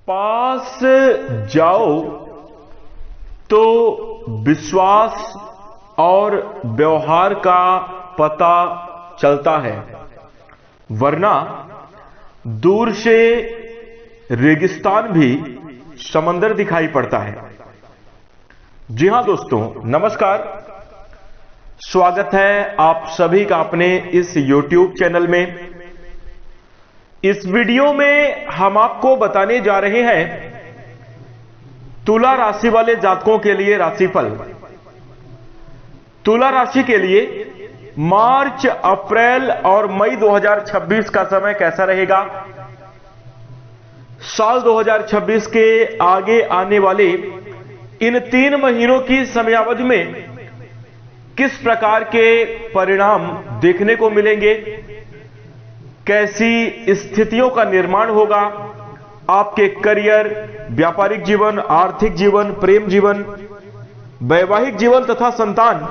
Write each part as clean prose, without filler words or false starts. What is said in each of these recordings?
पास जाओ तो विश्वास और व्यवहार का पता चलता है, वरना दूर से रेगिस्तान भी समंदर दिखाई पड़ता है। जी हां दोस्तों, नमस्कार। स्वागत है आप सभी का अपने इस YouTube चैनल में। इस वीडियो में हम आपको बताने जा रहे हैं तुला राशि वाले जातकों के लिए राशिफल। तुला राशि के लिए मार्च, अप्रैल और मई 2026 का समय कैसा रहेगा, साल 2026 के आगे आने वाले इन 3 महीनों की समयावधि में किस प्रकार के परिणाम देखने को मिलेंगे, कैसी स्थितियों का निर्माण होगा, आपके करियर, व्यापारिक जीवन, आर्थिक जीवन, प्रेम जीवन, वैवाहिक जीवन तथा संतान,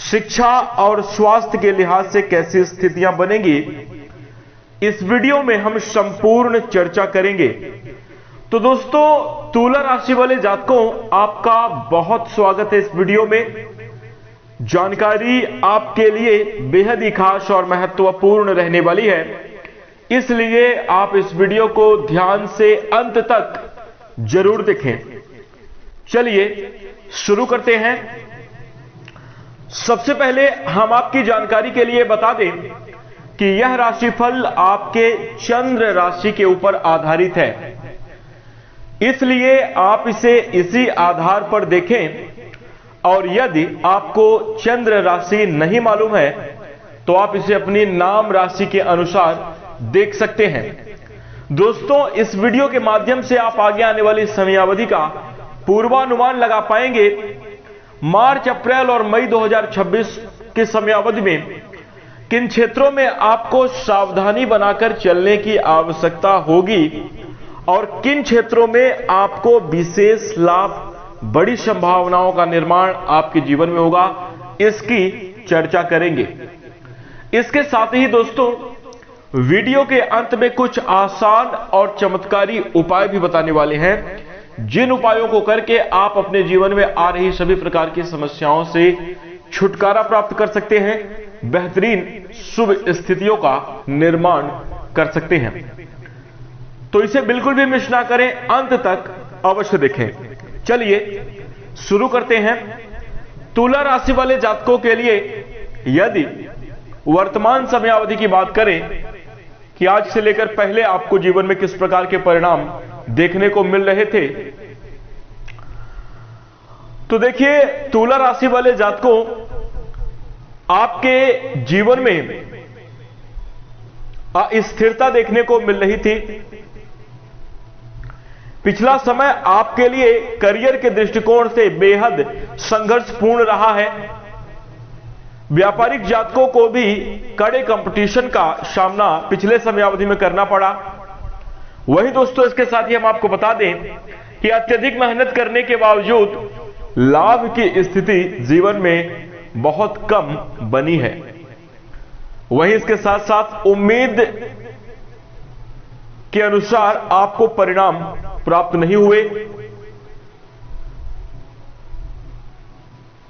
शिक्षा और स्वास्थ्य के लिहाज से कैसी स्थितियां बनेंगी, इस वीडियो में हम संपूर्ण चर्चा करेंगे। तो दोस्तों, तुला राशि वाले जातकों, आपका बहुत स्वागत है इस वीडियो में। जानकारी आपके लिए बेहद ही खास और महत्वपूर्ण रहने वाली है, इसलिए आप इस वीडियो को ध्यान से अंत तक जरूर देखें। चलिए शुरू करते हैं। सबसे पहले हम आपकी जानकारी के लिए बता दें कि यह राशिफल आपके चंद्र राशि के ऊपर आधारित है, इसलिए आप इसे इसी आधार पर देखें। और यदि आपको चंद्र राशि नहीं मालूम है तो आप इसे अपनी नाम राशि के अनुसार देख सकते हैं। दोस्तों, इस वीडियो के माध्यम से आप आगे आने वाली समयावधि का पूर्वानुमान लगा पाएंगे। मार्च, अप्रैल और मई 2026 की समयावधि में किन क्षेत्रों में आपको सावधानी बनाकर चलने की आवश्यकता होगी और किन क्षेत्रों में आपको विशेष लाभ, बड़ी संभावनाओं का निर्माण आपके जीवन में होगा, इसकी चर्चा करेंगे। इसके साथ ही दोस्तों, वीडियो के अंत में कुछ आसान और चमत्कारी उपाय भी बताने वाले हैं, जिन उपायों को करके आप अपने जीवन में आ रही सभी प्रकार की समस्याओं से छुटकारा प्राप्त कर सकते हैं, बेहतरीन शुभ स्थितियों का निर्माण कर सकते हैं। तो इसे बिल्कुल भी मिस ना करें, अंत तक अवश्य देखें। चलिए शुरू करते हैं। तुला राशि वाले जातकों के लिए यदि वर्तमान समयावधि की बात करें कि आज से लेकर पहले आपको जीवन में किस प्रकार के परिणाम देखने को मिल रहे थे, तो देखिए, तुला राशि वाले जातकों, आपके जीवन में अस्थिरता देखने को मिल रही थी। पिछला समय आपके लिए करियर के दृष्टिकोण से बेहद संघर्षपूर्ण रहा है। व्यापारिक जातकों को भी कड़े कंपटीशन का सामना पिछले समयावधि में करना पड़ा। वहीं दोस्तों, इसके साथ ही हम आपको बता दें कि अत्यधिक मेहनत करने के बावजूद लाभ की स्थिति जीवन में बहुत कम बनी है। वहीं इसके साथ साथ उम्मीद के अनुसार आपको परिणाम प्राप्त नहीं हुए।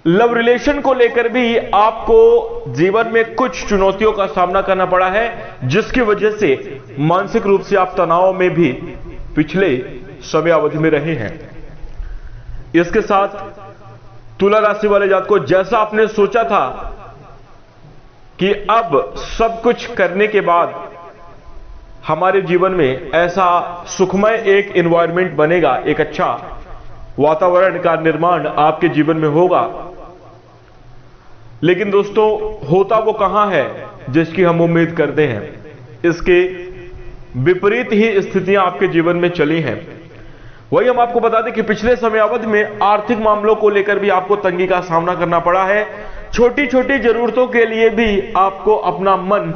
लव रिलेशन को लेकर भी आपको जीवन में कुछ चुनौतियों का सामना करना पड़ा है, जिसकी वजह से मानसिक रूप से आप तनाव में भी पिछले समयावधि में रहे हैं। इसके साथ तुला राशि वाले जातकों, जैसा आपने सोचा था कि अब सब कुछ करने के बाद हमारे जीवन में ऐसा सुखमय एक एनवायरनमेंट बनेगा, एक अच्छा वातावरण का निर्माण आपके जीवन में होगा, लेकिन दोस्तों, होता वो कहां है जिसकी हम उम्मीद करते हैं। इसके विपरीत ही स्थितियां आपके जीवन में चली हैं। वही हम आपको बता दें कि पिछले समयावधि में आर्थिक मामलों को लेकर भी आपको तंगी का सामना करना पड़ा है। छोटी छोटी जरूरतों के लिए भी आपको अपना मन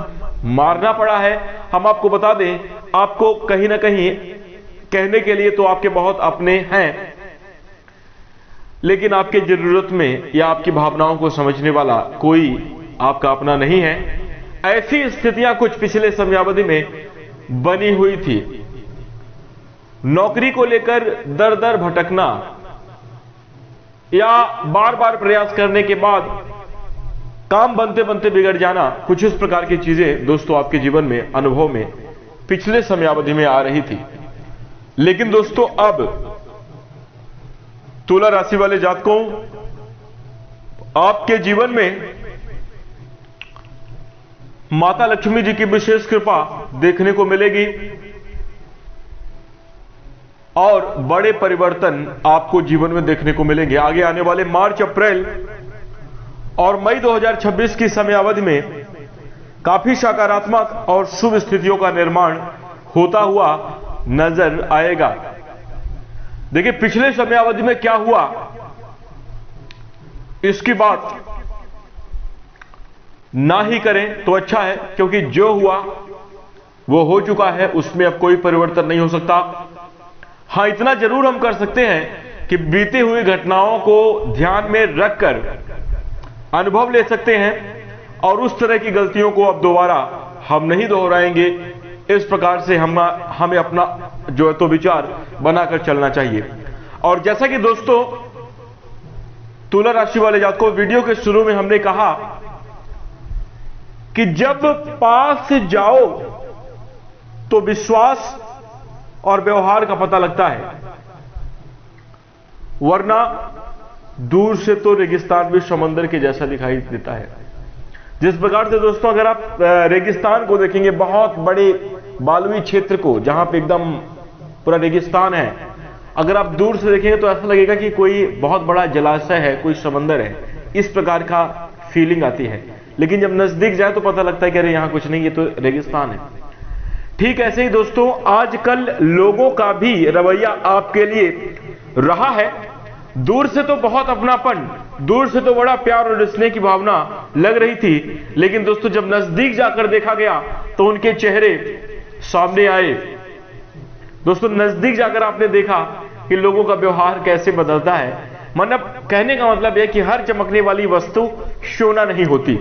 मारना पड़ा है। हम आपको बता दें, आपको कहीं ना कहीं कहने के लिए तो आपके बहुत अपने हैं, लेकिन आपके जरूरत में या आपकी भावनाओं को समझने वाला कोई आपका अपना नहीं है। ऐसी स्थितियां कुछ पिछले समयावधि में बनी हुई थी। नौकरी को लेकर दर दर भटकना या बार बार प्रयास करने के बाद काम बनते बनते बिगड़ जाना, कुछ इस प्रकार की चीजें दोस्तों आपके जीवन में, अनुभव में पिछले समयावधि में आ रही थी। लेकिन दोस्तों अब तुला राशि वाले जातकों, आपके जीवन में माता लक्ष्मी जी की विशेष कृपा देखने को मिलेगी और बड़े परिवर्तन आपको जीवन में देखने को मिलेंगे। आगे आने वाले मार्च, अप्रैल और मई 2026 की समयावधि में काफी सकारात्मक और शुभ स्थितियों का निर्माण होता हुआ नजर आएगा। देखिए पिछले समयावधि में क्या हुआ, इसकी बात ना ही करें तो अच्छा है, क्योंकि जो हुआ वो हो चुका है, उसमें अब कोई परिवर्तन नहीं हो सकता। हां, इतना जरूर हम कर सकते हैं कि बीते हुई घटनाओं को ध्यान में रखकर अनुभव ले सकते हैं और उस तरह की गलतियों को अब दोबारा हम नहीं दोहराएंगे। इस प्रकार से हमें अपना जो है तो विचार बनाकर चलना चाहिए। और जैसा कि दोस्तों तुला राशि वाले जातकों, वीडियो के शुरू में हमने कहा कि जब पास जाओ तो विश्वास और व्यवहार का पता लगता है, वरना दूर से तो रेगिस्तान भी समंदर के जैसा दिखाई देता है। जिस प्रकार से दोस्तों अगर आप रेगिस्तान को देखेंगे, बहुत बड़े बालुई क्षेत्र को, जहां पे एकदम पूरा रेगिस्तान है, अगर आप दूर से देखेंगे तो ऐसा लगेगा कि कोई बहुत बड़ा जलाशय है, कोई समंदर है, इस प्रकार का फीलिंग आती है। लेकिन जब नजदीक जाए तो पता लगता है कि अरे यहां कुछ नहीं, ये तो रेगिस्तान है। ठीक ऐसे ही दोस्तों आजकल लोगों का भी रवैया आपके लिए रहा है। दूर से तो बहुत अपनापन, दूर से तो बड़ा प्यार और स्नेह की भावना लग रही थी, लेकिन दोस्तों जब नजदीक जाकर देखा गया तो उनके चेहरे सामने आए। दोस्तों नजदीक जाकर आपने देखा कि लोगों का व्यवहार कैसे बदलता है। मतलब कहने का मतलब यह कि हर चमकने वाली वस्तु सोना नहीं होती।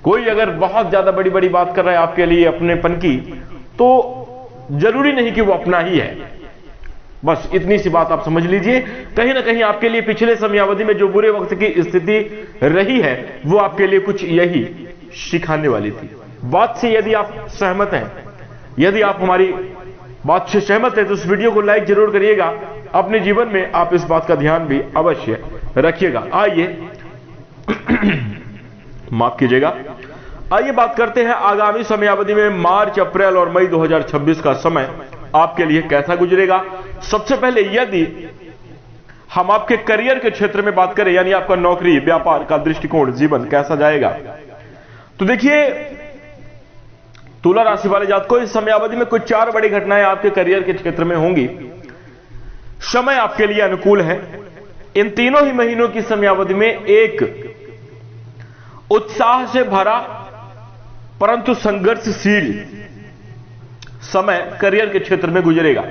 कोई अगर बहुत ज्यादा बड़ी बड़ी बात कर रहा है आपके लिए अपनेपन की, तो जरूरी नहीं कि वो अपना ही है। बस इतनी सी बात आप समझ लीजिए। कहीं ना कहीं आपके लिए पिछले समयावधि में जो बुरे वक्त की स्थिति रही है, वो आपके लिए कुछ यही सिखाने वाली थी। बात से यदि आप सहमत हैं, यदि आप हमारी बात से सहमत हैं, तो इस वीडियो को लाइक जरूर करिएगा। अपने जीवन में आप इस बात का ध्यान भी अवश्य रखिएगा। आइए माफ कीजिएगा, आइए बात करते हैं आगामी समयावधि में मार्च, अप्रैल और मई 2026 का समय आपके लिए कैसा गुजरेगा। सबसे पहले यदि हम आपके करियर के क्षेत्र में बात करें, यानी आपका नौकरी, व्यापार का दृष्टिकोण, जीवन कैसा जाएगा, तो देखिए तुला राशि वाले जातकों, इस समयावधि में कुछ 4 बड़ी घटनाएं आपके करियर के क्षेत्र में होंगी। समय आपके लिए अनुकूल है। इन तीनों ही महीनों की समयावधि में एक उत्साह से भरा परंतु संघर्षशील समय करियर के क्षेत्र में गुजरेगा।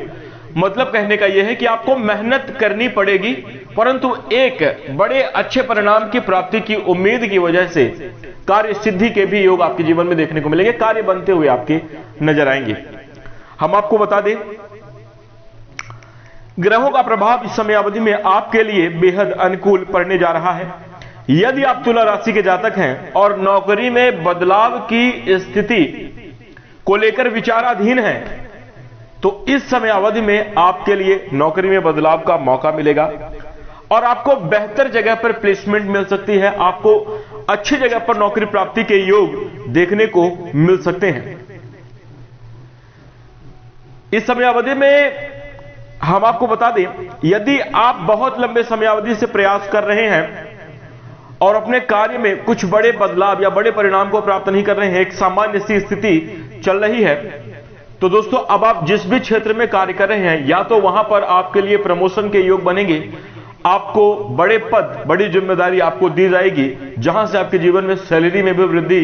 मतलब कहने का यह है कि आपको मेहनत करनी पड़ेगी, परंतु एक बड़े अच्छे परिणाम की प्राप्ति की उम्मीद की वजह से कार्य सिद्धि के भी योग आपके जीवन में देखने को मिलेंगे। कार्य बनते हुए आपके नजर आएंगे। हम आपको बता दें, ग्रहों का प्रभाव इस समयावधि में आपके लिए बेहद अनुकूल पड़ने जा रहा है। यदि आप तुला राशि के जातक हैं और नौकरी में बदलाव की स्थिति को लेकर विचाराधीन हैं, तो इस समय अवधि में आपके लिए नौकरी में बदलाव का मौका मिलेगा और आपको बेहतर जगह पर प्लेसमेंट मिल सकती है। आपको अच्छी जगह पर नौकरी प्राप्ति के योग देखने को मिल सकते हैं। इस समय अवधि में हम आपको बता दें, यदि आप बहुत लंबे समयावधि से प्रयास कर रहे हैं और अपने कार्य में कुछ बड़े बदलाव या बड़े परिणाम को प्राप्त नहीं कर रहे हैं, एक सामान्य सी स्थिति चल रही है, तो दोस्तों अब आप जिस भी क्षेत्र में कार्य कर रहे हैं, या तो वहां पर आपके लिए प्रमोशन के योग बनेंगे, आपको बड़े पद, बड़ी जिम्मेदारी आपको दी जाएगी, जहां से आपके जीवन में सैलरी में भी वृद्धि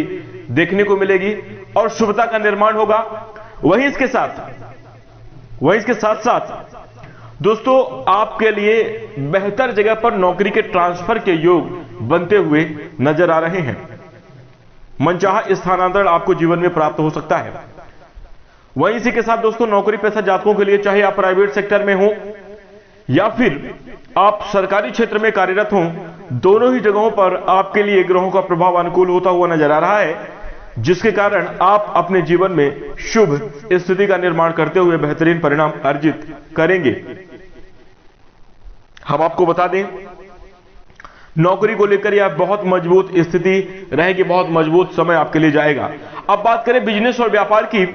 देखने को मिलेगी और शुभता का निर्माण होगा। वहीं इसके साथ साथ दोस्तों आपके लिए बेहतर जगह पर नौकरी के ट्रांसफर के योग बनते हुए नजर आ रहे हैं। मनचाहा स्थानांतरण आपको जीवन में प्राप्त हो सकता है। वहीं इसी के साथ दोस्तों नौकरी पेशा जातकों के लिए, चाहे आप प्राइवेट सेक्टर में हो या फिर आप सरकारी क्षेत्र में कार्यरत हो, दोनों ही जगहों पर आपके लिए ग्रहों का प्रभाव अनुकूल होता हुआ नजर आ रहा है, जिसके कारण आप अपने जीवन में शुभ स्थिति का निर्माण करते हुए बेहतरीन परिणाम अर्जित करेंगे। हम आपको बता दें, नौकरी को लेकर यह बहुत मजबूत स्थिति रहेगी, बहुत मजबूत समय आपके लिए जाएगा। अब बात करें बिजनेस और व्यापार की,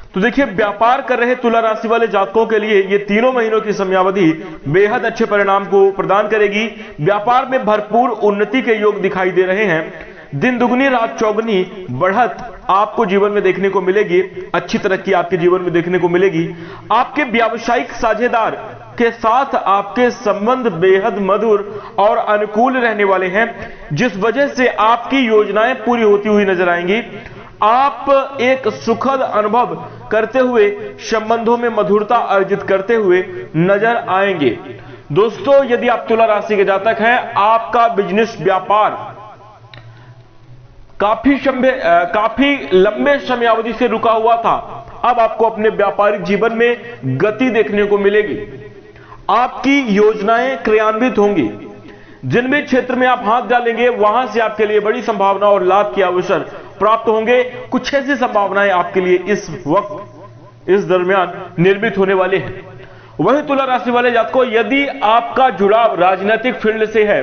तो देखिए व्यापार कर रहे तुला राशि वाले जातकों के लिए ये तीनों महीनों की समयावधि बेहद अच्छे परिणाम को प्रदान करेगी। व्यापार में भरपूर उन्नति के योग दिखाई दे रहे हैं। दिन दुगनी रात चौगुनी बढ़त आपको जीवन में देखने को मिलेगी, अच्छी तरक्की आपके जीवन में देखने को मिलेगी। आपके व्यावसायिक साझेदार के साथ आपके संबंध बेहद मधुर और अनुकूल रहने वाले हैं, जिस वजह से आपकी योजनाएं पूरी होती हुई नजर आएंगी। आप एक सुखद अनुभव करते हुए संबंधों में मधुरता अर्जित करते हुए नजर आएंगे। दोस्तों, यदि आप तुला राशि के जातक हैं, आपका बिजनेस व्यापार काफी लंबे समयावधि से रुका हुआ था, अब आपको अपने व्यापारिक जीवन में गति देखने को मिलेगी। आपकी योजनाएं क्रियान्वित होंगी। जिन भी क्षेत्र में आप हाथ डालेंगे वहां से आपके लिए बड़ी संभावना और लाभ के अवसर प्राप्त होंगे। कुछ ऐसी संभावनाएं आपके लिए इस वक्त इस दरमियान निर्मित होने वाले हैं। वही तुला राशि वाले जातकों, यदि आपका जुड़ाव राजनीतिक फील्ड से है,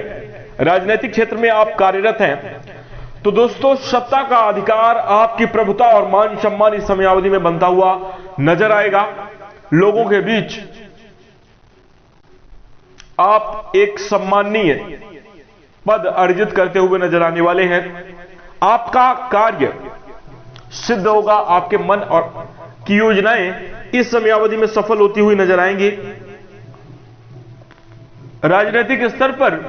राजनीतिक क्षेत्र में आप कार्यरत हैं, तो दोस्तों सत्ता का अधिकार, आपकी प्रभुता और मान सम्मान इस समयावधि में बनता हुआ नजर आएगा। लोगों के बीच आप एक सम्माननीय पद अर्जित करते हुए नजर आने वाले हैं। आपका कार्य सिद्ध होगा, आपके मन और की योजनाएं इस समयावधि में सफल होती हुई नजर आएंगी। राजनीतिक स्तर पर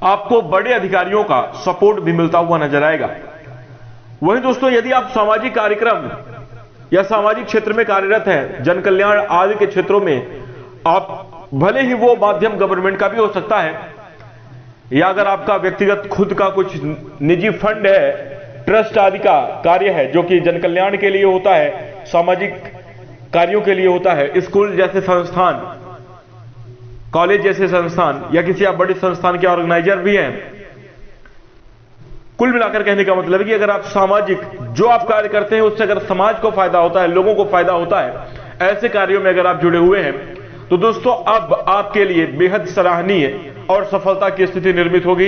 आपको बड़े अधिकारियों का सपोर्ट भी मिलता हुआ नजर आएगा। वहीं दोस्तों, यदि आप सामाजिक कार्यक्रम या सामाजिक क्षेत्र में कार्यरत हैं, जन कल्याण आदि के क्षेत्रों में, आप भले ही वो माध्यम गवर्नमेंट का भी हो सकता है, या अगर आपका व्यक्तिगत खुद का कुछ निजी फंड है, ट्रस्ट आदि का कार्य है जो कि जन कल्याण के लिए होता है, सामाजिक कार्यों के लिए होता है, स्कूल जैसे संस्थान, कॉलेज जैसे संस्थान, या किसी आप बड़े संस्थान के ऑर्गेनाइजर भी हैं। कुल मिलाकर कहने का मतलब है कि अगर आप सामाजिक जो आप कार्य करते हैं उससे अगर समाज को फायदा होता है, लोगों को फायदा होता है, ऐसे कार्यों में अगर आप जुड़े हुए हैं, तो दोस्तों अब आपके लिए बेहद सराहनीय और सफलता की स्थिति निर्मित होगी।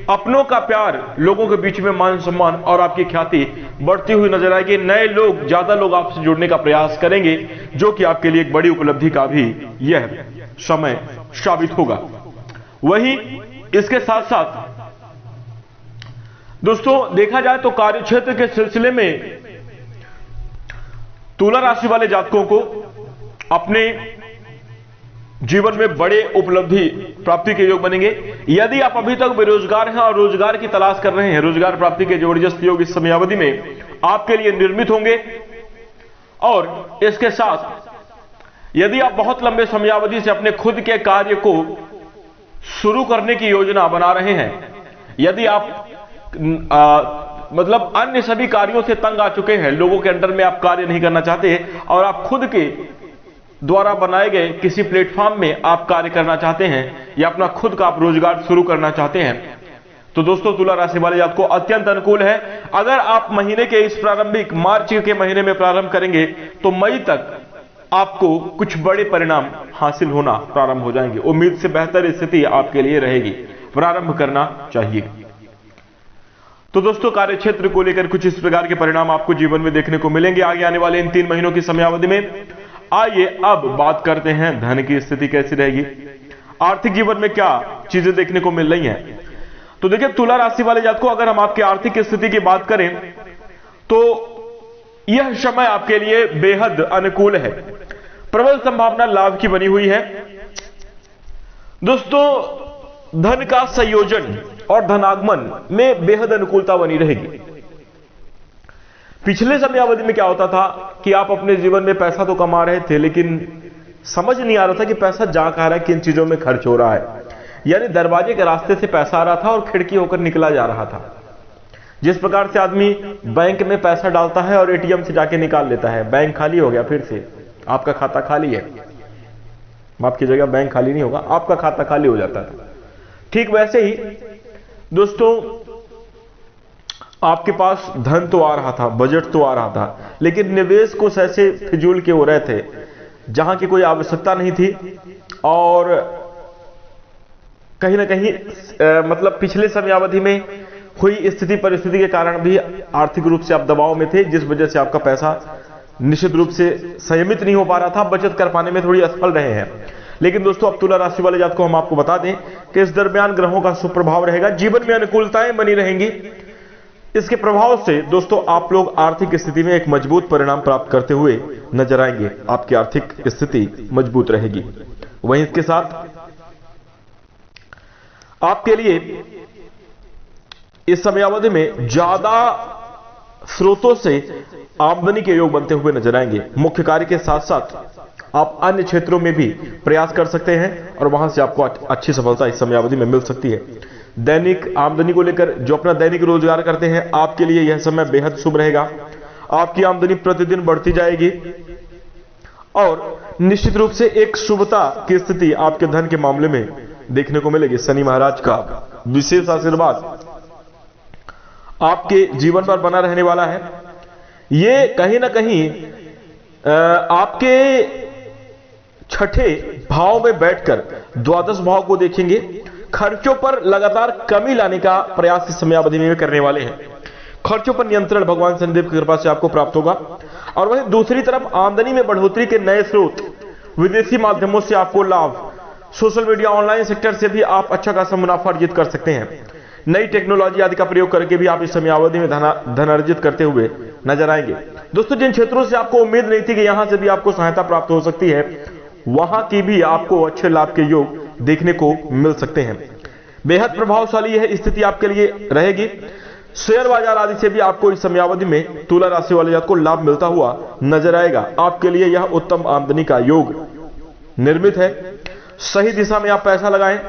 अपनों का प्यार, लोगों के बीच में मान सम्मान और आपकी ख्याति बढ़ती हुई नजर आएगी। नए लोग, ज्यादा लोग आपसे जुड़ने का प्रयास करेंगे, जो कि आपके लिए एक बड़ी उपलब्धि का भी यह समय साबित होगा। वहीं इसके साथ साथ दोस्तों देखा जाए तो कार्यक्षेत्र के सिलसिले में तुला राशि वाले जातकों को अपने जीवन में बड़े उपलब्धि प्राप्ति के योग बनेंगे। यदि आप अभी तक बेरोजगार हैं और रोजगार की तलाश कर रहे हैं, रोजगार प्राप्ति के जबरदस्त योग इस समयावधि में आपके लिए निर्मित होंगे। और इसके साथ यदि आप बहुत लंबे समयावधि से अपने खुद के कार्य को शुरू करने की योजना बना रहे हैं, यदि आप मतलब अन्य सभी कार्यों से तंग आ चुके हैं, लोगों के अंडर में आप कार्य नहीं करना चाहते और आप खुद के द्वारा बनाए गए किसी प्लेटफॉर्म में आप कार्य करना चाहते हैं या अपना खुद का आप रोजगार शुरू करना चाहते हैं, तो दोस्तों तुला राशि वाले जातक को अत्यंत अनुकूल है। अगर आप महीने के इस प्रारंभिक मार्च के महीने में प्रारंभ करेंगे तो मई तक आपको कुछ बड़े परिणाम हासिल होना प्रारंभ हो जाएंगे। उम्मीद से बेहतर स्थिति आपके लिए रहेगी, प्रारंभ करना चाहिए। तो दोस्तों कार्यक्षेत्र को लेकर कुछ इस प्रकार के परिणाम आपको जीवन में देखने को मिलेंगे आगे आने वाले इन 3 महीनों की समयावधि में। आइए अब बात करते हैं धन की स्थिति कैसी रहेगी, आर्थिक जीवन में क्या चीजें देखने को मिल रही हैं। तो देखिए तुला राशि वाले जातकों, अगर हम आपकी आर्थिक स्थिति की बात करें तो यह समय आपके लिए बेहद अनुकूल है। प्रबल संभावना लाभ की बनी हुई है। दोस्तों धन का संयोजन और धनागमन में बेहद अनुकूलता बनी रहेगी। पिछले समयावधि में क्या होता था कि आप अपने जीवन में पैसा तो कमा रहे थे, लेकिन समझ नहीं आ रहा था कि पैसा जा कहां रहा है, किन चीजों में खर्च हो रहा है। यानी दरवाजे के रास्ते से पैसा आ रहा था और खिड़की होकर निकला जा रहा था। जिस प्रकार से आदमी बैंक में पैसा डालता है और एटीएम से जाके निकाल लेता है, बैंक खाली हो गया, फिर से आपका खाता खाली है, माफ कीजिएगा, बैंक खाली नहीं होगा, आपका खाता खाली हो जाता है। ठीक वैसे ही दोस्तों आपके पास धन तो आ रहा था, बजट तो आ रहा था, लेकिन निवेश कुछ ऐसे फिजूल के हो रहे थे जहां की कोई आवश्यकता नहीं थी, और कहीं ना कहीं मतलब पिछले समयावधि में हुई स्थिति परिस्थिति के कारण भी आर्थिक रूप से आप दबाव में थे, जिस वजह से आपका पैसा निश्चित रूप से संयमित नहीं हो पा रहा था, बचत कर पाने में थोड़ी असफल रहे हैं। लेकिन दोस्तों अब तुला राशि वाले जातकों को हम आपको बता दें कि इस दरमियान ग्रहों का सुप्रभाव रहेगा, जीवन में अनुकूलताएं बनी रहेंगी। इसके प्रभाव से दोस्तों आप लोग आर्थिक स्थिति में एक मजबूत परिणाम प्राप्त करते हुए नजर आएंगे, आपकी आर्थिक स्थिति मजबूत रहेगी। वहीं इसके साथ आपके लिए इस समयावधि में ज्यादा स्रोतों से आमदनी के योग बनते हुए नजर आएंगे। मुख्य कार्य के साथ साथ आप अन्य क्षेत्रों में भी प्रयास कर सकते हैं और वहां से आपको अच्छी सफलता इस समयावधि में मिल सकती है। दैनिक आमदनी को लेकर जो अपना दैनिक रोजगार करते हैं, आपके लिए यह समय बेहद शुभ रहेगा। आपकी आमदनी प्रतिदिन बढ़ती जाएगी और निश्चित रूप से एक शुभता की स्थिति आपके धन के मामले में देखने को मिलेगी। शनि महाराज का विशेष आशीर्वाद आपके जीवन पर बना रहने वाला है। ये कहीं ना कहीं आपके छठे भाव में बैठकर द्वादश भाव को देखेंगे, खर्चों पर लगातार कमी लाने का प्रयास इस समयावधि में करने वाले हैं। खर्चों पर नियंत्रण भगवान शनिदेव की कृपा से आपको प्राप्त होगा। और वहीं दूसरी तरफ आमदनी में बढ़ोतरी के नए स्रोत, विदेशी माध्यमों से आपको लाभ, सोशल मीडिया ऑनलाइन सेक्टर से भी आप अच्छा खासा मुनाफा अर्जित कर सकते हैं। नई टेक्नोलॉजी आदि का प्रयोग करके भी आप इस समयावधि में धन अर्जित करते हुए नजर आएंगे। दोस्तों जिन क्षेत्रों से आपको उम्मीद नहीं थी कि यहां से भी आपको सहायता प्राप्त हो सकती है, वहां की भी आपको अच्छे लाभ के योग देखने को मिल सकते हैं। बेहद प्रभावशाली यह स्थिति आपके लिए रहेगी। शेयर बाजार आदि से भी आपको इस समयावधि में तुला राशि वाले जातकों को लाभ मिलता हुआ नजर आएगा। आपके लिए यह उत्तम आमदनी का योग निर्मित है। सही दिशा में आप पैसा लगाएं,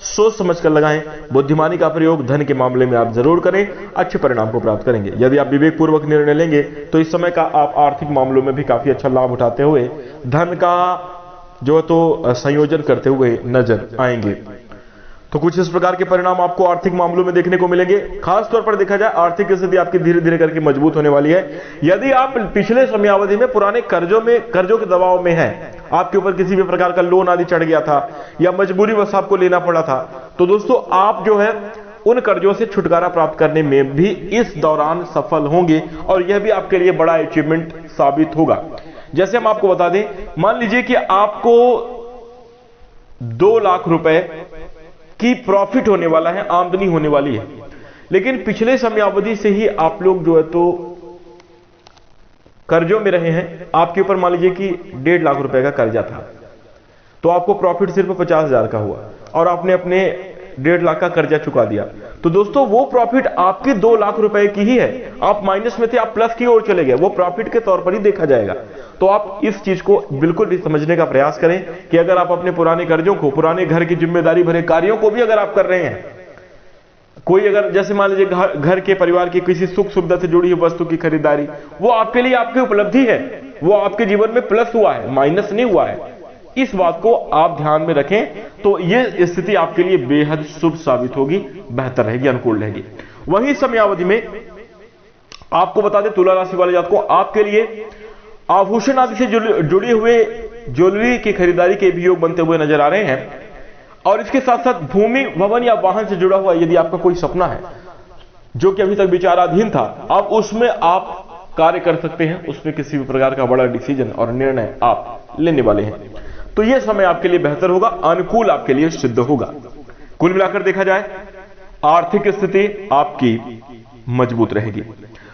सोच समझकर लगाएं, बुद्धिमानी का प्रयोग धन के मामले में आप जरूर करें, अच्छे परिणाम को प्राप्त करेंगे। यदि आप विवेक पूर्वक निर्णय लेंगे तो इस समय का आप आर्थिक मामलों में भी काफी अच्छा लाभ उठाते हुए धन का जो तो संयोजन करते हुए नजर आएंगे। तो कुछ इस प्रकार के परिणाम आपको आर्थिक मामलों में देखने को मिलेंगे। खास तौर पर देखा जाए आर्थिक स्थिति आपकी धीरे धीरे करके मजबूत होने वाली है। यदि आप पिछले समयावधि में पुराने कर्जों के दबाव में हैं, आपके ऊपर किसी भी प्रकार का लोन आदि चढ़ गया था या मजबूरीवश आपको लेना पड़ा था, तो दोस्तों आप जो है उन कर्जों से छुटकारा प्राप्त करने में भी इस दौरान सफल होंगे और यह भी आपके लिए बड़ा अचीवमेंट साबित होगा। जैसे हम आपको बता दें, मान लीजिए कि आपको 2 लाख रुपए की प्रॉफिट होने वाला है, आमदनी होने वाली है, लेकिन पिछले समयावधि से ही आप लोग जो है तो कर्जों में रहे हैं। आपके ऊपर मान लीजिए कि 1.5 लाख रुपए का कर्जा था, तो आपको प्रॉफिट सिर्फ 50,000 का हुआ और आपने अपने 1.5 लाख का कर्जा चुका दिया। तो दोस्तों वो प्रॉफिट आपकी 2 लाख रुपए की ही है। आप माइनस में थे, आप प्लस की ओर चले गए, वो प्रॉफिट के तौर पर ही देखा जाएगा। तो आप इस चीज को बिल्कुल भी समझने का प्रयास करें कि अगर आप अपने पुराने कर्जों को, पुराने घर की जिम्मेदारी भरे कार्यों को भी अगर आप कर रहे हैं, कोई अगर जैसे मान लीजिए घर के परिवार की किसी सुख सुविधा से जुड़ी हुई वस्तु की खरीदारी, वो आपके लिए आपकी उपलब्धि है, वो आपके जीवन में प्लस हुआ है, माइनस नहीं हुआ है। इस बात को आप ध्यान में रखें तो यह स्थिति आपके लिए बेहद शुभ साबित होगी, बेहतर रहेगी, अनुकूल रहेगी। वही समयावधि में आपको बता दें तुला राशि वाले जातकों को आपके लिए आभूषण आदि से जुड़े हुए ज्वेलरी की खरीदारी के भी योग बनते हुए नजर आ रहे हैं। और इसके साथ साथ भूमि, भवन या वाहन से जुड़ा हुआ यदि आपका कोई सपना है जो कि अभी तक विचाराधीन था, अब उसमें आप कार्य कर सकते हैं, उसमें किसी भी प्रकार का बड़ा डिसीजन और निर्णय आप लेने वाले हैं। तो यह समय आपके लिए बेहतर होगा, अनुकूल आपके लिए सिद्ध होगा। कुल मिलाकर देखा जाए आर्थिक स्थिति आपकी मजबूत रहेगी।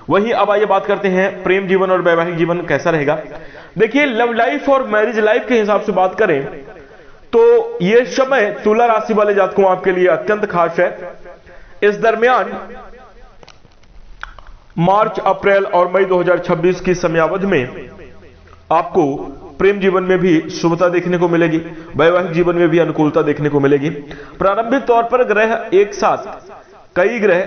वहीं अब आइए बात करते हैं प्रेम जीवन और वैवाहिक जीवन कैसा रहेगा। देखिए लव लाइफ और मैरिज लाइफ के हिसाब से बात करें तो यह समय तुला राशि वाले जातकों आपके लिए अत्यंत खास है। इस दरमियान मार्च, अप्रैल और मई 2026 की समयावधि में आपको प्रेम जीवन में भी शुभता देखने को मिलेगी, वैवाहिक जीवन में भी अनुकूलता देखने को मिलेगी। प्रारंभिक तौर पर ग्रह एक साथ, कई ग्रह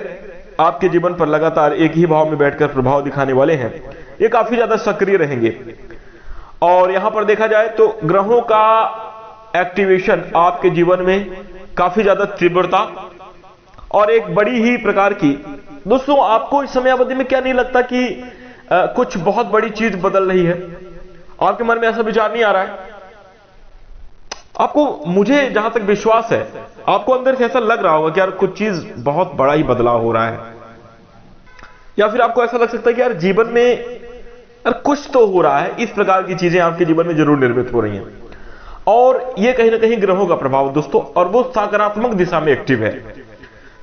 आपके जीवन पर लगातार एक ही भाव में बैठकर प्रभाव दिखाने वाले हैं, ये काफी ज्यादा सक्रिय रहेंगे। और यहां पर देखा जाए तो ग्रहों का एक्टिवेशन आपके जीवन में काफी ज्यादा तीव्रता और एक बड़ी ही प्रकार की, दोस्तों आपको इस समय अवधि में क्या नहीं लगता कि कुछ बहुत बड़ी चीज बदल रही है? आपके मन में ऐसा विचार नहीं आ रहा है आपको? मुझे जहां तक विश्वास है, आपको अंदर से ऐसा लग रहा होगा कि यार कुछ चीज बहुत बड़ा ही बदलाव हो रहा है, या फिर आपको ऐसा लग सकता है कि यार जीवन में यार कुछ तो हो रहा है। इस प्रकार की चीजें आपके जीवन में जरूर निर्मित हो रही हैं, और यह कहीं ना कहीं ग्रहों का प्रभाव दोस्तों, और वो सकारात्मक दिशा में एक्टिव है।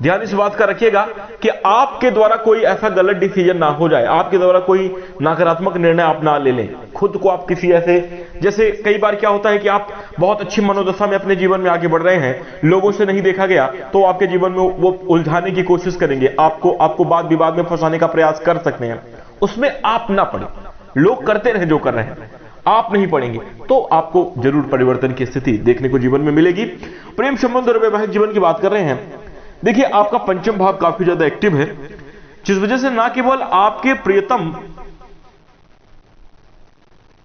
ध्यान इस बात का रखिएगा कि आपके द्वारा कोई ऐसा गलत डिसीजन ना हो जाए, आपके द्वारा कोई नकारात्मक निर्णय आप ना ले लें, खुद को आप किसी ऐसे, जैसे कई बार क्या होता है कि आप बहुत अच्छी मनोदशा में अपने जीवन में आगे बढ़ रहे हैं, लोगों से नहीं देखा गया तो आपके जीवन में वो उलझाने की कोशिश करेंगे, आपको वाद विवाद में फंसाने का प्रयास कर सकते हैं, उसमें आप ना पड़े। लोग करते रहे जो कर रहे हैं, आप नहीं पड़ेंगे, तो आपको जरूर परिवर्तन की स्थिति देखने को जीवन में मिलेगी। प्रेम संबंध और वैवाहिक जीवन की बात कर रहे हैं, देखिए आपका पंचम भाव काफी ज्यादा एक्टिव है, जिस वजह से ना केवल आपके प्रियतम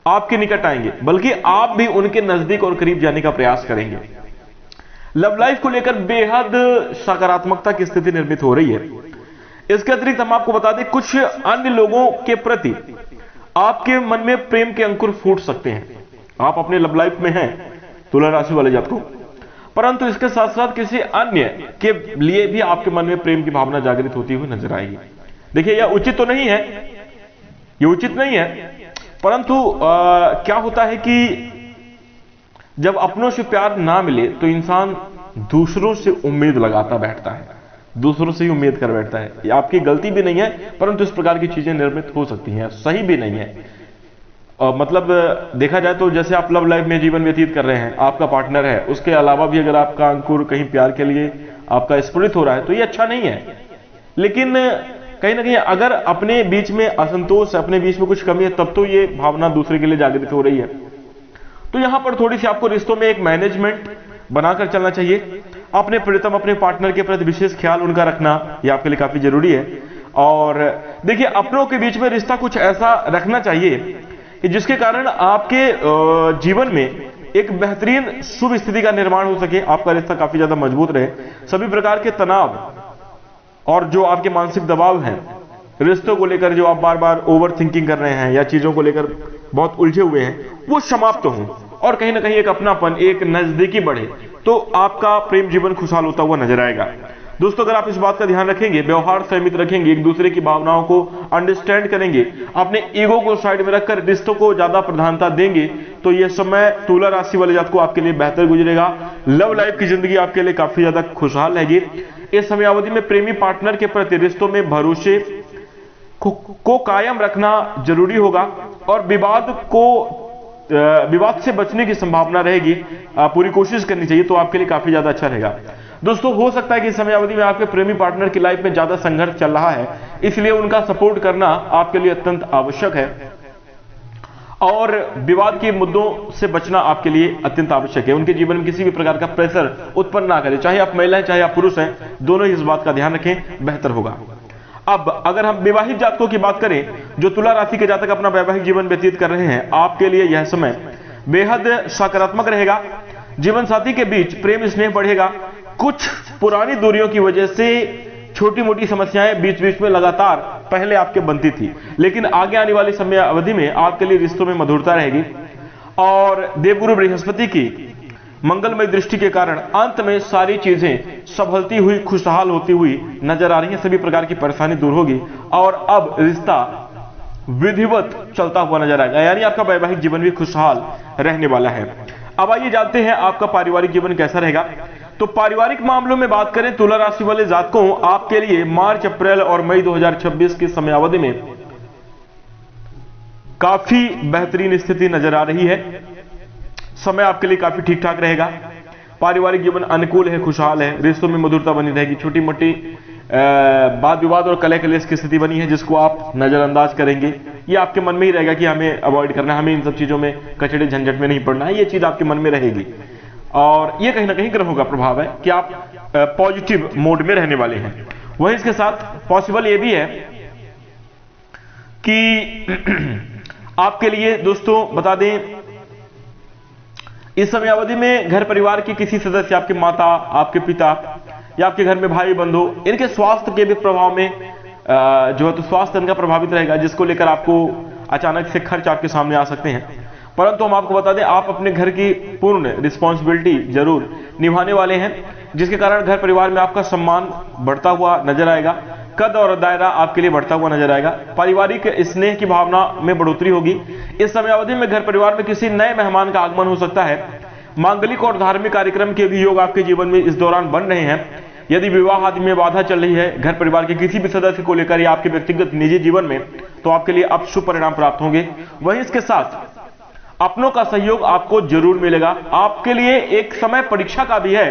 आपके निकट आएंगे, बल्कि आप भी उनके नजदीक और करीब जाने का प्रयास करेंगे। लव लाइफ को लेकर बेहद सकारात्मकता की स्थिति निर्मित हो रही है। इसके अतिरिक्त हम आपको बता दें, कुछ अन्य लोगों के प्रति आपके मन में प्रेम के अंकुर फूट सकते हैं। आप अपने लव लाइफ में हैं तुला राशि वाले जातकों, परंतु इसके साथ साथ किसी अन्य के लिए भी आपके मन में प्रेम की भावना जागृत होती हुई नजर आएगी। देखिए यह उचित तो नहीं है, यह उचित नहीं है, परंतु क्या होता है कि जब अपनों से प्यार ना मिले तो इंसान दूसरों से उम्मीद लगाता बैठता है, दूसरों से ही उम्मीद कर बैठता है। ये आपकी गलती भी नहीं है, परंतु इस प्रकार की चीजें निर्मित हो सकती हैं, सही भी नहीं है। मतलब देखा जाए तो जैसे आप लव लाइफ में जीवन व्यतीत कर रहे हैं, आपका पार्टनर है, उसके अलावा भी अगर आपका अंकुर कहीं प्यार के लिए आपका स्फुरित हो रहा है तो ये अच्छा नहीं है। लेकिन कहीं ना कहीं अगर अपने बीच में असंतोष, अपने बीच में कुछ कमी है, तब तो ये भावना दूसरे के लिए जागृत हो रही है। तो यहां पर थोड़ी सी आपको रिश्तों में एक मैनेजमेंट बनाकर चलना चाहिए। अपने प्रियतम, अपने पार्टनर के प्रति विशेष ख्याल उनका रखना, यह आपके लिए काफी जरूरी है। और देखिए अपनों के बीच में रिश्ता कुछ ऐसा रखना चाहिए कि जिसके कारण आपके जीवन में एक बेहतरीन शुभ स्थिति का निर्माण हो सके, आपका रिश्ता काफी ज्यादा मजबूत रहे। सभी प्रकार के तनाव और जो आपके मानसिक दबाव हैं रिश्तों को लेकर, जो आप बार बार ओवर थिंकिंग कर रहे हैं या चीजों को लेकर बहुत उलझे हुए हैं, वो समाप्त हों और कहीं ना कहीं एक अपनापन, एक नजदीकी बढ़े, तो आपका प्रेम जीवन खुशहाल होता हुआ नजर आएगा। दोस्तों अगर आप इस बात का ध्यान रखेंगे, व्यवहार संयमित रखेंगे, एक दूसरे की भावनाओं को अंडरस्टैंड करेंगे, अपने ईगो को साइड में रखकर रिश्तों को ज्यादा प्रधानता देंगे, तो यह समय तुला राशि वाले जातकों आपके लिए बेहतर गुजरेगा। लव लाइफ की जिंदगी आपके लिए काफी ज्यादा खुशहाल रहेगी। इस समय अवधि में प्रेमी पार्टनर के प्रति रिश्तों में भरोसे को कायम रखना जरूरी होगा और विवाद से बचने की संभावना रहेगी, पूरी कोशिश करनी चाहिए, तो आपके लिए काफी ज्यादा अच्छा रहेगा। दोस्तों हो सकता है कि इस समय अवधि में आपके प्रेमी पार्टनर की लाइफ में ज्यादा संघर्ष चल रहा है, इसलिए उनका सपोर्ट करना आपके लिए अत्यंत आवश्यक है और विवाद के मुद्दों से बचना आपके लिए अत्यंत आवश्यक है। उनके जीवन में किसी भी प्रकार का प्रेशर उत्पन्न ना करें, चाहे आप महिला हैं चाहे आप पुरुष हैं, दोनों ही इस बात का ध्यान रखें, बेहतर होगा। अब अगर हम विवाहित जातकों की बात करें, जो तुला राशि के जातक अपना वैवाहिक जीवन व्यतीत कर रहे हैं, आपके लिए यह समय बेहद सकारात्मक रहेगा। जीवन साथी के बीच प्रेम स्नेह बढ़ेगा। कुछ पुरानी दूरियों की वजह से छोटी मोटी समस्याएं बीच बीच में लगातार पहले आपके बनती थी, लेकिन आगे आने वाली समय अवधि में आपके लिए रिश्तों में मधुरता रहेगी और देवगुरु बृहस्पति की मंगलमय दृष्टि के कारण अंत में सारी चीजें संभलती हुई, खुशहाल होती हुई नजर आ रही हैं। सभी प्रकार की परेशानी दूर होगी और अब रिश्ता विधिवत चलता हुआ नजर आएगा, यानी आपका वैवाहिक जीवन भी खुशहाल रहने वाला है। अब आइए जानते हैं आपका पारिवारिक जीवन कैसा रहेगा। तो पारिवारिक मामलों में बात करें, तुला राशि वाले जातकों आपके लिए मार्च, अप्रैल और मई 2026 की समय अवधि में काफी बेहतरीन स्थिति नजर आ रही है। समय आपके लिए काफी ठीक ठाक रहेगा। पारिवारिक जीवन अनुकूल है, खुशहाल है, रिश्तों में मधुरता बनी रहेगी। छोटी मोटी वाद विवाद और कलह कलेश की स्थिति बनी है जिसको आप नजरअंदाज करेंगे, ये आपके मन में ही रहेगा कि हमें अवॉइड करना है, हमें इन सब चीजों में कचड़े झंझट में नहीं पड़ना है, ये चीज आपके मन में रहेगी। और ये कहीं ना कहीं ग्रहों का प्रभाव है कि आप पॉजिटिव मोड में रहने वाले हैं। वहीं इसके साथ पॉसिबल ये भी है कि आपके लिए दोस्तों बता दें, इस समय अवधि में घर परिवार के किसी सदस्य, आपके माता, आपके पिता या आपके घर में भाई बंधु, इनके स्वास्थ्य के भी प्रभाव में जो है तो स्वास्थ्य इनका प्रभावित रहेगा, जिसको लेकर आपको अचानक से खर्च आपके सामने आ सकते हैं। परंतु हम आपको बता दें, आप अपने घर की पूर्ण रिस्पॉन्सिबिलिटी जरूर निभाने वाले हैं, जिसके कारण घर परिवार में आपका सम्मान बढ़ता हुआ नजर आएगा, कद और दायरा आपके लिए बढ़ता हुआ नजर आएगा, पारिवारिक स्नेह की भावना में बढ़ोतरी होगी। इस समय अवधि में घर परिवार में किसी नए मेहमान का आगमन हो सकता है। मांगलिक और धार्मिक कार्यक्रम के भी योग आपके जीवन में इस दौरान बन रहे हैं। यदि विवाह आदि में बाधा चल रही है घर परिवार के किसी भी सदस्य को लेकर या आपके व्यक्तिगत निजी जीवन में, तो आपके लिए अब शुभ परिणाम प्राप्त होंगे। वहीं इसके साथ अपनों का सहयोग आपको जरूर मिलेगा। आपके लिए एक समय परीक्षा का भी है,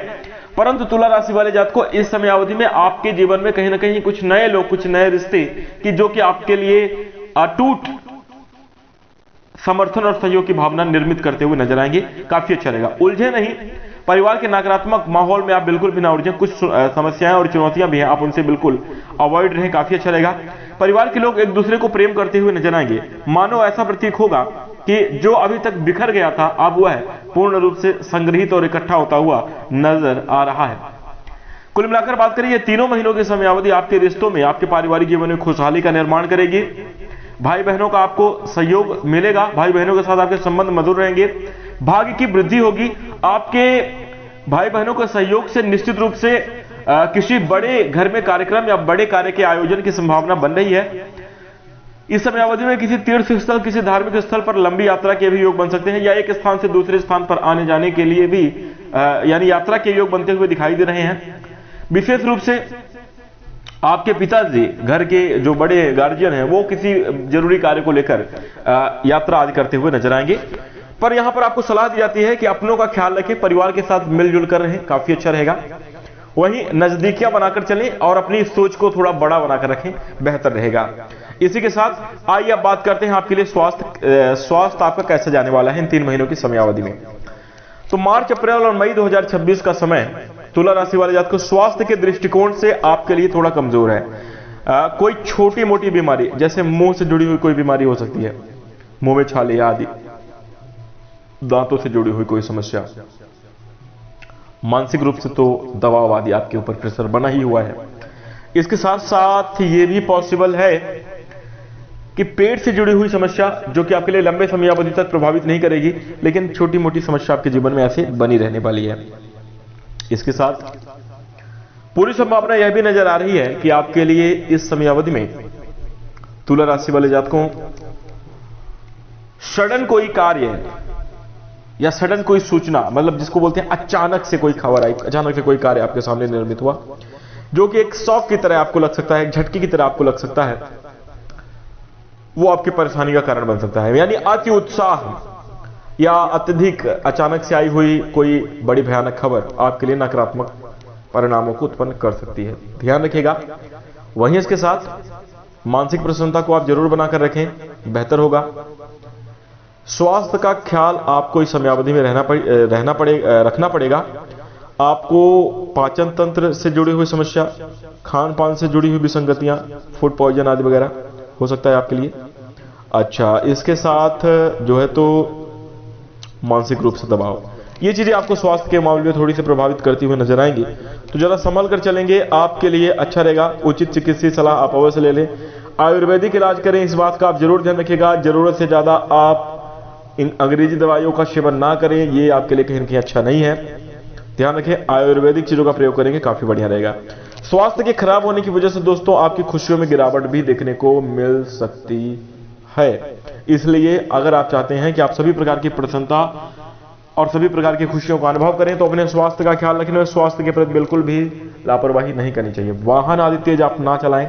परंतु तुला राशि वाले जात को इस समय अवधि में आपके जीवन में कहीं ना कहीं कुछ नए लोग, कुछ नए रिश्ते की जो कि आपके लिए अटूट समर्थन और सहयोग की भावना निर्मित करते हुए नजर आएंगे। काफी अच्छा रहेगा। उलझे नहीं, परिवार के नकारात्मक माहौल में आप बिल्कुल भी ना उलझे। कुछ समस्याएं और चुनौतियां भी हैं, आप उनसे बिल्कुल अवॉइड रहें। काफी अच्छा रहेगा। परिवार के लोग एक दूसरे को प्रेम करते हुए नजर आएंगे। मानो ऐसा प्रतीक होगा कि जो अभी तक बिखर गया था, अब वह पूर्ण रूप से संग्रहित और इकट्ठा होता हुआ नजर आ रहा है। कुल मिलाकर बात करें, ये तीनों महीनों की समयावधि आपके रिश्तों में, आपके पारिवारिक जीवन में खुशहाली का निर्माण करेगी। भाई बहनों का आपको सहयोग मिलेगा, भाई बहनों के साथ आपके संबंध मधुर रहेंगे, भाग्य की वृद्धि होगी। आपके भाई बहनों के सहयोग से निश्चित रूप से किसी बड़े घर में कार्यक्रम या बड़े कार्य के आयोजन की संभावना बन रही है। इस समय अवधि में किसी तीर्थ स्थल, किसी धार्मिक स्थल पर लंबी यात्रा के भी योग बन सकते हैं, या एक स्थान से दूसरे स्थान पर आने जाने के लिए भी यानी यात्रा के योग बनते हुए दिखाई दे रहे हैं। विशेष रूप से आपके पिताजी, घर के जो बड़े गार्जियन हैं, वो किसी जरूरी कार्य को लेकर यात्रा आदि करते हुए नजर आएंगे। पर यहां पर आपको सलाह दी जाती है कि अपनों का ख्याल रखें, परिवार के साथ मिलजुल कर रहें, काफी अच्छा रहेगा। वहीं नजदीकियां बनाकर चलें और अपनी सोच को थोड़ा बड़ा बनाकर रखें, बेहतर रहेगा। इसी के साथ आइए अब बात करते हैं आपके लिए स्वास्थ्य आपका कैसे जाने वाला है इन 3 महीनों की समयावधि में। तो मार्च, अप्रैल और मई 2026 का समय तुला राशि वाले जात को स्वास्थ्य के दृष्टिकोण से आपके लिए थोड़ा कमजोर है। कोई छोटी मोटी बीमारी, जैसे मुंह से जुड़ी हुई कोई बीमारी हो सकती है, मुंह में छाले आदि, दांतों से जुड़ी हुई कोई समस्या, मानसिक रूप से तो दबाव आदि आपके ऊपर प्रेशर बना ही हुआ है। इसके साथ साथ ये भी पॉसिबल है कि पेट से जुड़ी हुई समस्या, जो कि आपके लिए लंबे समयावधि तक प्रभावित नहीं करेगी, लेकिन छोटी मोटी समस्या आपके जीवन में ऐसे बनी रहने वाली है। इसके साथ पूरी संभावना यह भी नजर आ रही है कि आपके लिए इस समयावधि में तुला राशि वाले जातकों सडन कोई कार्य या सडन कोई सूचना, मतलब जिसको बोलते हैं अचानक से कोई खबर आई, अचानक से कोई कार्य आपके सामने निर्मित हुआ, जो कि एक शॉक की तरह आपको लग सकता है, एक झटके की तरह आपको लग सकता है, वो आपकी परेशानी का कारण बन सकता है। यानी अति उत्साह या अत्यधिक अचानक से आई हुई कोई बड़ी भयानक खबर आपके लिए नकारात्मक परिणामों को उत्पन्न कर सकती है, ध्यान रखिएगा। वहीं इसके साथ मानसिक प्रसन्नता को आप जरूर बनाकर रखें, बेहतर होगा। स्वास्थ्य का ख्याल आपको इस समयावधि में रखना पड़ेगा। आपको पाचन तंत्र से जुड़ी हुई समस्या, खान पान से जुड़ी हुई विसंगतियां, फूड पॉइजन आदि वगैरह हो सकता है आपके लिए। अच्छा, इसके साथ जो है तो मानसिक रूप से दबाव, ये चीजें आपको स्वास्थ्य के मामले में थोड़ी सी प्रभावित करती हुई नजर आएंगी, तो जरा संभल कर चलेंगे, आपके लिए अच्छा रहेगा। उचित चिकित्सीय सलाह आप अवश्य ले लें। आयुर्वेदिक इलाज करें, इस बात का आप जरूर ध्यान रखिएगा। जरूरत से ज्यादा आप इन अंग्रेजी दवाइयों का सेवन ना करें, ये आपके लिए कहीं ना कहीं अच्छा नहीं है, ध्यान रखें। आयुर्वेदिक चीजों का प्रयोग करेंगे, काफी बढ़िया रहेगा। स्वास्थ्य के खराब होने की वजह से दोस्तों आपकी खुशियों में गिरावट भी देखने को मिल सकती है। इसलिए अगर आप चाहते हैं कि आप सभी प्रकार की प्रसन्नता और सभी प्रकार की खुशियों का अनुभव करें, तो अपने स्वास्थ्य का ख्याल रखने में स्वास्थ्य के प्रति बिल्कुल भी लापरवाही नहीं करनी चाहिए। वाहन आदि तेज आप ना चलाएं,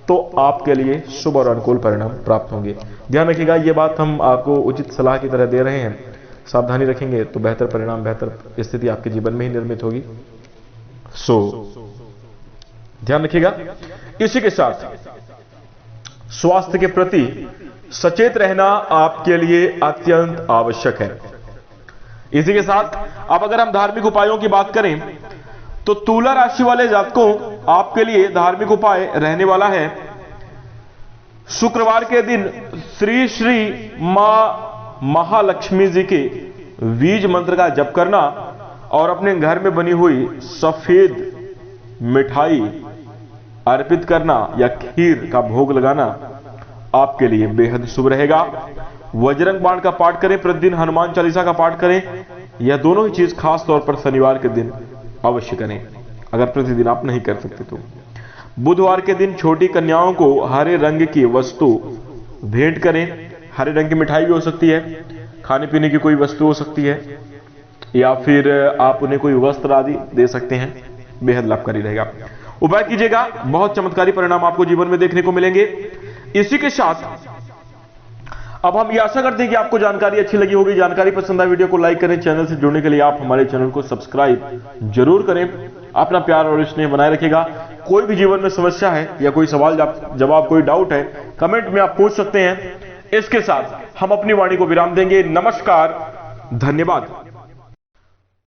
तो आपके लिए शुभ और अनुकूल परिणाम प्राप्त होंगे। ध्यान रखिएगा, ये बात हम आपको उचित सलाह की तरह दे रहे हैं। सावधानी रखेंगे तो बेहतर परिणाम, बेहतर स्थिति आपके जीवन में ही निर्मित होगी। ध्यान रखिएगा। इसी के साथ स्वास्थ्य के प्रति सचेत रहना आपके लिए अत्यंत आवश्यक है। इसी के साथ अब अगर हम धार्मिक उपायों की बात करें, तो तुला राशि वाले जातकों आपके लिए धार्मिक उपाय रहने वाला है, शुक्रवार के दिन श्री श्री मां महालक्ष्मी जी के बीज मंत्र का जप करना और अपने घर में बनी हुई सफेद मिठाई अर्पित करना या खीर का भोग लगाना आपके लिए बेहद शुभ रहेगा। वज्रंग बाण का पाठ करें, प्रतिदिन हनुमान चालीसा का पाठ करें। यह दोनों ही चीज खास तौर पर शनिवार के दिन अवश्य करें, अगर प्रतिदिन आप नहीं कर सकते तो। बुधवार के दिन छोटी कन्याओं को हरे रंग की वस्तु भेंट करें। हरे रंग की मिठाई भी हो सकती है, खाने पीने की कोई वस्तु हो सकती है, या फिर आप उन्हें कोई वस्त्र आदि दे सकते हैं, बेहद लाभकारी रहेगा। उपाय कीजिएगा, बहुत चमत्कारी परिणाम आपको जीवन में देखने को मिलेंगे। इसी के साथ अब हम ये आशा करते हैं कि आपको जानकारी अच्छी लगी होगी। जानकारी पसंद आए वीडियो को लाइक करें। चैनल से जुड़ने के लिए आप हमारे चैनल को सब्सक्राइब जरूर करें। अपना प्यार और स्नेह बनाए रखिएगा। कोई भी जीवन में समस्या है या कोई सवाल जवाब कोई डाउट है, कमेंट में आप पूछ सकते हैं। इसके साथ हम अपनी वाणी को विराम देंगे। नमस्कार, धन्यवाद।